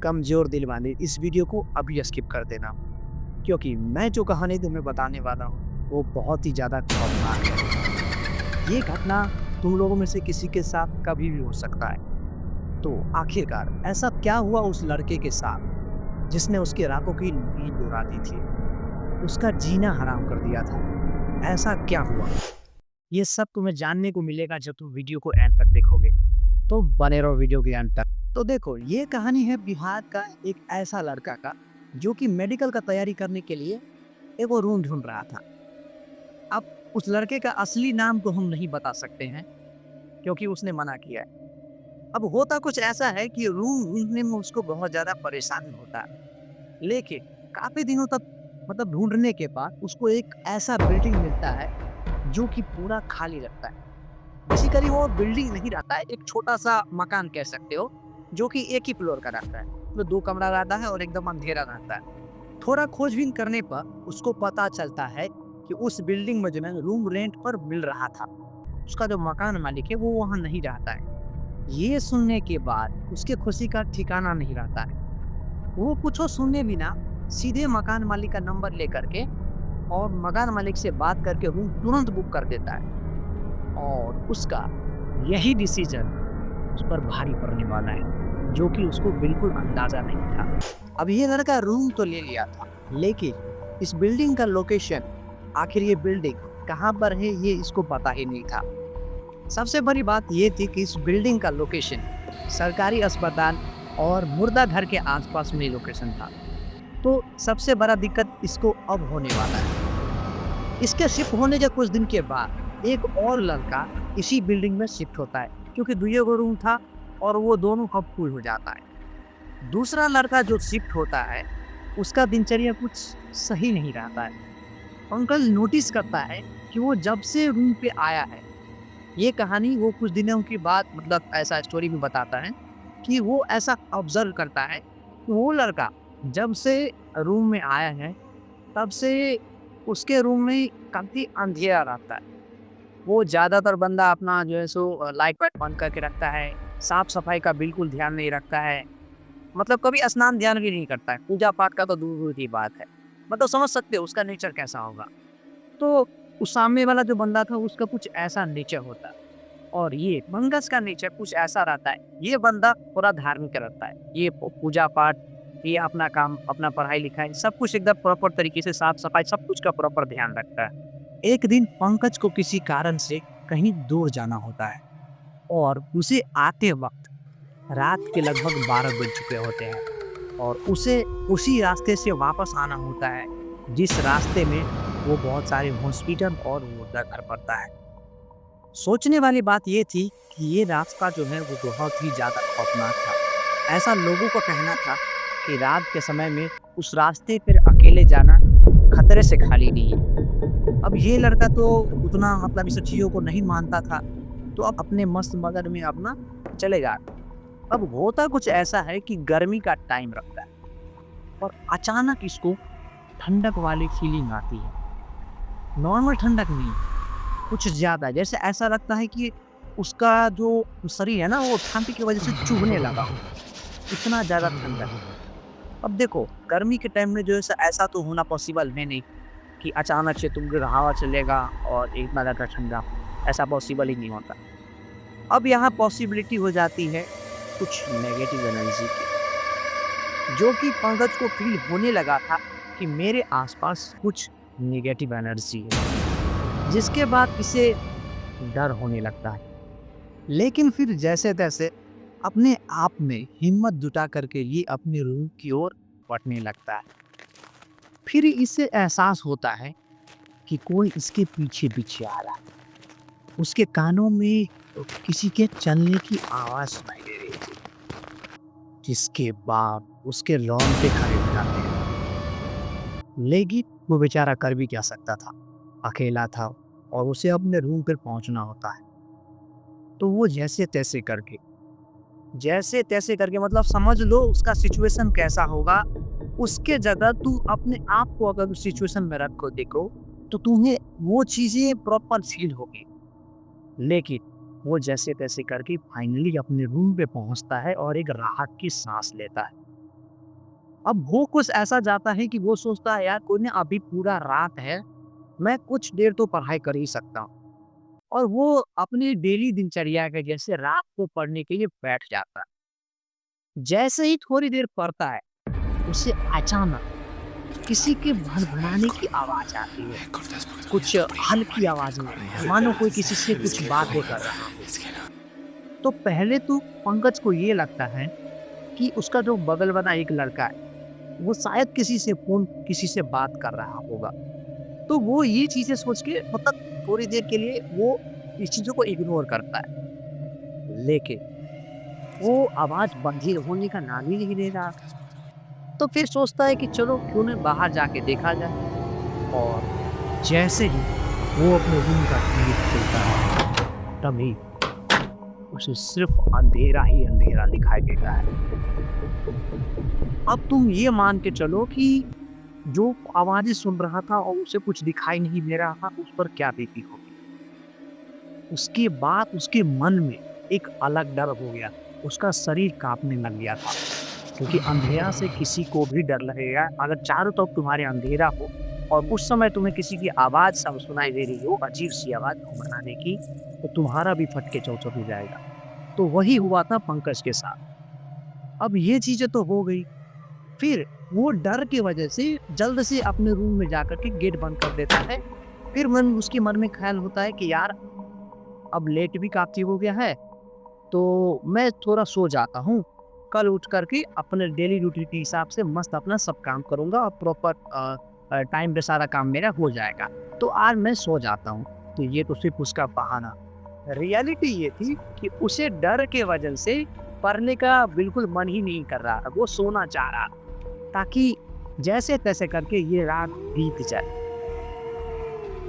कमज़ोर दिल वाले इस वीडियो को अभी स्किप कर देना, क्योंकि मैं जो कहानी तुम्हें बताने वाला हूँ, वो बहुत ही ज़्यादा खौफनाक है। ये घटना तुम लोगों में से किसी के साथ कभी भी हो सकता है। तो आखिरकार ऐसा क्या हुआ उस लड़के के साथ, जिसने उसकी रातों की नींद उड़ा दी थी, उसका जीना हराम कर दिया था? ऐसा क्या हुआ? ये सब तुम्हें जानने को मिलेगा जब तुम वीडियो को एंड तक देखोगे। तो बने रहो वीडियो के एंड तक। तो देखो, ये कहानी है बिहार का एक ऐसा लड़का का, जो कि मेडिकल का तैयारी करने के लिए एक वो रूम ढूंढ रहा था। अब उस लड़के का असली नाम तो हम नहीं बता सकते हैं, क्योंकि उसने मना किया है। अब होता कुछ ऐसा है कि रूम ढूंढने में उसको बहुत ज्यादा परेशानी होता है, लेकिन काफी दिनों तक मतलब ढूंढने के बाद उसको एक ऐसा बिल्डिंग मिलता है जो कि पूरा खाली रहता है। बेसिकली वो बिल्डिंग नहीं रहता है, एक छोटा-सा मकान कह सकते हो, जो कि एक ही फ्लोर का रहता है। तो 2 कमरा रहता है और एकदम अंधेरा रहता है। थोड़ा खोजबीन करने पर उसको पता चलता है कि उस बिल्डिंग में जो है रूम रेंट पर मिल रहा था। उसका जो मकान मालिक है वो वहाँ नहीं रहता है। ये सुनने के बाद उसके खुशी का ठिकाना नहीं रहता है। वो कुछ सुने बिना सीधे मकान मालिक का नंबर लेकर के और मकान मालिक से बात करके रूम तुरंत बुक कर देता है। और उसका यही डिसीजन उस पर भारी पड़ने वाला है, जो कि उसको बिल्कुल अंदाजा नहीं था। अब ये लड़का रूम तो ले लिया था, लेकिन इस बिल्डिंग का लोकेशन, आखिर ये बिल्डिंग कहाँ पर है, ये इसको पता ही नहीं था। सबसे बड़ी बात ये थी कि इस बिल्डिंग का लोकेशन सरकारी अस्पताल और मुर्दा घर के आसपास में लोकेशन था। तो सबसे बड़ा दिक्कत इसको अब होने वाला है। इसके शिफ्ट होने के कुछ दिन के बाद एक और लड़का इसी बिल्डिंग में शिफ्ट होता है, क्योंकि दुइये गो रूम था और वो दोनों कब फुल हो जाता है। दूसरा लड़का जो शिफ्ट होता है, उसका दिनचर्या कुछ सही नहीं रहता है। अंकल नोटिस करता है कि वो जब से रूम पे आया है, ये कहानी वो कुछ दिनों के बाद मतलब ऐसा स्टोरी में बताता है कि वो ऐसा ऑब्जर्व करता है कि वो लड़का जब से रूम में आया है, तब से उसके रूम में काफ़ी अंधेरा रहता है। वो ज़्यादातर बंदा अपना जो है सो लाइट वाइट बंद करके रखता है, साफ-सफाई का बिल्कुल ध्यान नहीं रखता है। मतलब कभी स्नान ध्यान भी नहीं करता है, पूजा-पाठ का तो दूर-दूर की बात है। मतलब समझ सकते हो उसका नेचर कैसा होगा। तो उस सामने वाला जो बंदा था उसका कुछ ऐसा नेचर होता है और ये मंगस का नेचर कुछ ऐसा रहता है। ये बंदा थोड़ा धार्मिक रहता है। ये पूजा-पाठ, ये अपना काम, अपना पढ़ाई-लिखाई सब कुछ एकदम प्रॉपर तरीके से साफ-सफाई सब कुछ का प्रॉपर ध्यान रखता है। एक दिन पंकज को किसी कारण से कहीं दूर जाना होता है और उसे आते वक्त रात के लगभग 12 बज चुके होते हैं और उसे उसी रास्ते से वापस आना होता है, जिस रास्ते में वो बहुत सारे हॉस्पिटल और वो घर पड़ता है। सोचने वाली बात ये थी कि ये रास्ता जो है वो बहुत ही ज़्यादा खौफनाक था। ऐसा लोगों का कहना था कि रात के समय में उस रास्ते पर अकेले जाना खतरे से खाली नहीं है। अब ये लड़का तो उतना मतलब इस चीज़ों को नहीं मानता था, तो अब अपने मस्त मगन में अपना चलेगा। अब होता कुछ ऐसा है कि गर्मी का टाइम रहता है और अचानक इसको ठंडक वाली फीलिंग आती है। नॉर्मल ठंडक नहीं, कुछ ज़्यादा, जैसे ऐसा लगता है कि उसका जो शरीर है ना वो ठंड की वजह से चुभने लगा हो, इतना ज़्यादा ठंडक। अब देखो गर्मी के टाइम में जो है ऐसा तो होना पॉसिबल है नहीं कि अचानक से तुमको हवा चलेगा और इतना ज़्यादा ठंडा, ऐसा पॉसिबल ही नहीं होता। अब यहाँ पॉसिबिलिटी हो जाती है कुछ नेगेटिव एनर्जी की, जो कि पंकज को फील होने लगा था कि मेरे आसपास कुछ नेगेटिव एनर्जी है, जिसके बाद इसे डर होने लगता है। लेकिन फिर जैसे-तैसे अपने आप में हिम्मत जुटा करके ये अपने रूम की ओर बढ़ने लगता है। फिर इसे एहसास होता है कि कोई इसके पीछे-पीछे आ रहा है। उसके कानों में किसी के चलने की आवाज़ सुनाई दे रही थी, जिसके बाद उसके रोंगटे खड़े हो जाते हैं। लेकिन वो बेचारा कर भी क्या सकता था, अकेला था और उसे अपने रूम पर पहुंचना होता है। तो वो जैसे तैसे करके मतलब समझ लो उसका सिचुएशन कैसा होगा। उसके जगह तुम अपने आप को अगर उस सिचुएशन में रख को देखो, तो तुम्हें वो चीज़ें प्रॉपर फ़ील होगी। लेकिन वो जैसे-तैसे करके फाइनली अपने रूम पे पहुँचता है और एक राहत की साँस लेता है। अब हो कुछ ऐसा जाता है कि वो सोचता है यार कोई ना अभी पूरा रात है, मैं कुछ देर तो पढ़ाई कर ही सकता हूँ। और वो अपनी डेली दिनचर्या के जैसे रात को पढ़ने के लिए बैठ जाता है। जैसे ही थोड़ी देर पढ़ता है, उसे अचानक किसी के भनभनाने की आवाज़ आती है। कुछ हल्की आवाज़ में, मानो कोई किसी से कुछ बातें कर रहा हो। तो पहले तो पंकज को ये लगता है कि उसका जो बगल वाला एक लड़का है, वो शायद किसी से बात कर रहा होगा। तो वो ये चीज़ें सोच के मतलब थोड़ी देर के लिए वो इस चीज़ों को इग्नोर करता है। लेकिन वो आवाज़ बंद होने का नाम ही नहीं ले रहा। तो फिर सोचता है कि चलो क्यों ना बाहर जाके देखा जाए। और जैसे ही वो अपने रूम का गेट खोलता है, तभी उसे सिर्फ अंधेरा ही अंधेरा दिखाई देता है। अब तुम ये मान के चलो कि जो आवाज़ें सुन रहा था और उसे कुछ दिखाई नहीं दे रहा था, उस पर क्या बीती होगी। उसके बाद उसके मन में एक अलग डर हो गया। उसका शरीर काँपने लग गया था, क्योंकि अंधेरा से किसी को भी डर लगेगा। अगर चारों तरफ तुम्हारे अंधेरा हो और उस समय तुम्हें किसी की आवाज़ सब सुनाई दे रही हो, अजीब-सी आवाज़ घुघराने की, तो तुम्हारा भी फट के चौचर हो जाएगा। तो वही हुआ था पंकज के साथ। अब ये चीज़ें तो हो गई, फिर वो डर की वजह से जल्द से अपने रूम में जाकर के गेट बंद कर देता है। फिर उसके मन में ख़्याल होता है कि यार अब लेट भी काफ़ी हो गया है, तो मैं थोड़ा सो जाता हूँ। कल उठ कर के अपने डेली रूटीन के हिसाब से मस्त अपना सब काम करूँगा और प्रॉपर टाइम पे सारा काम मेरा हो जाएगा। तो आज मैं सो जाता हूँ। तो ये तो सिर्फ़ उसका बहाना। रियलिटी ये थी कि उसे डर के वजह से पढ़ने का बिल्कुल मन ही नहीं कर रहा था। वो सोना चाह रहा ताकि जैसे-तैसे करके ये रात बीत जाए।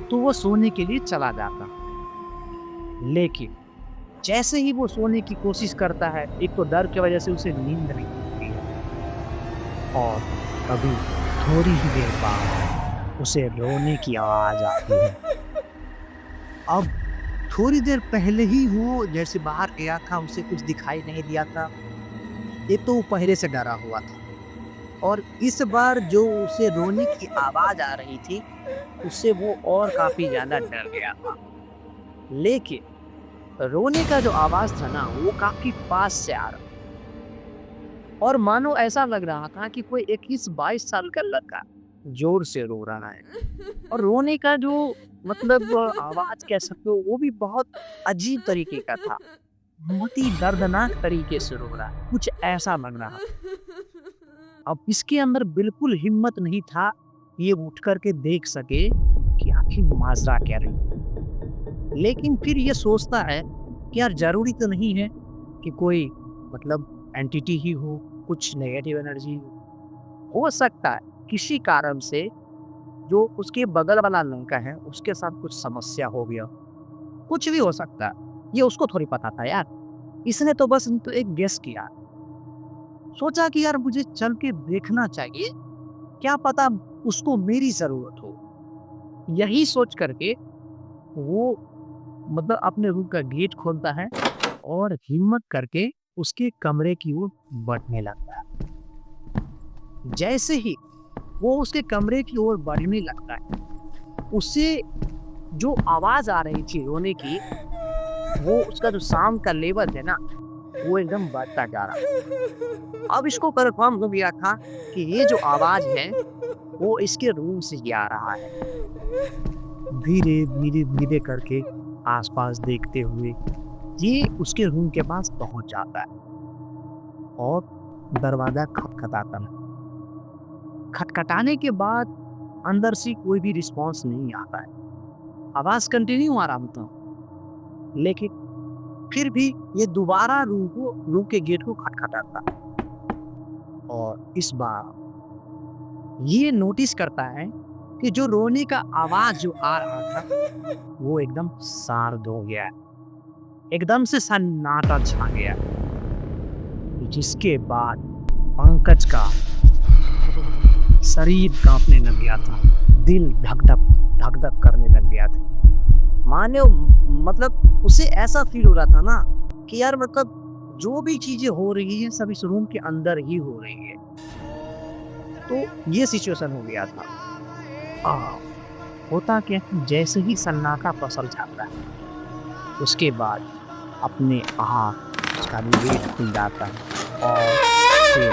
तो वो सोने के लिए चला जाता। लेकिन जैसे ही वो सोने की कोशिश करता है, एक तो डर की वजह से उसे नींद नहीं आती है और कभी थोड़ी ही देर बाद उसे रोने की आवाज़ आती है। अब थोड़ी देर पहले ही वो जैसे बाहर गया था, उसे कुछ दिखाई नहीं दिया था। एक तो वो पहले से डरा हुआ था और इस बार जो उसे रोने की आवाज़ आ रही थी, उससे वो और काफ़ी ज़्यादा डर गया था। लेकिन रोने का जो आवाज़ था ना, वो काफ़ी पास से आ रहा और मानो ऐसा लग रहा था कि कोई 21-22 साल का लड़का ज़ोर से रो रहा है। और रोने का जो मतलब आवाज़ कह सकते हो, वो भी बहुत अजीब तरीके का था। बहुत ही दर्दनाक तरीके से रो रहा है, कुछ ऐसा लग रहा। अब इसके अंदर बिल्कुल हिम्मत नहीं था, ये उठ कर के देख सके कि आखिर माजरा क्या रही। लेकिन फिर ये सोचता है कि यार ज़रूरी तो नहीं है कि कोई मतलब एंटिटी ही हो, कुछ नेगेटिव एनर्जी हो सकता है किसी कारण से जो उसके बगल वाला लड़का है, उसके साथ कुछ समस्या हो गया। कुछ भी हो सकता है, ये उसको थोड़ी पता था यार। इसने तो बस तो एक गेस किया। सोचा कि यार मुझे चल के देखना चाहिए, क्या पता उसको मेरी ज़रूरत हो। यही सोच करके वो मतलब अपने रूम का गेट खोलता है और हिम्मत करके उसके कमरे की ओर बढ़ने लगता है। जैसे ही वो उसके कमरे की ओर बढ़ने लगता है, उससे जो आवाज़ आ रही थी रोने की, वो उसका जो साउंड का लेवल है ना, वो एकदम बढ़ता जा रहा। अब इसको कन्फर्म हो गया था कि ये जो आवाज़ है, वो इसके रूम से ही आ रहा है। धीरे-धीरे करके आस-पास देखते हुए ये उसके रूम के पास पहुँच जाता है और दरवाज़ा खटखटाता है। खटखटाने के बाद अंदर से कोई भी रिस्पॉन्स नहीं आता है। आवाज़ कंटिन्यू आ रहा था, लेकिन फिर भी ये दोबारा रूम के गेट को खटखटाता और इस बार ये नोटिस करता है कि जो रोने का आवाज़ जो आ रहा था, वो एकदम शांत हो गया है। एकदम से सन्नाटा छा गया, जिसके बाद पंकज का शरीर कांपने लग गया था, दिल धक-धक करने लग गया था। मानो मतलब उसे ऐसा फील हो रहा था ना कि यार मतलब जो भी चीजें हो रही है सब इस रूम के अंदर ही हो रही है। तो ये सिचुएशन हो गया था। आ, होता क्या कि जैसे ही सन्नाटा पसर जाता है, उसके बाद अपने आप उसका गेट खुल जाता है और फिर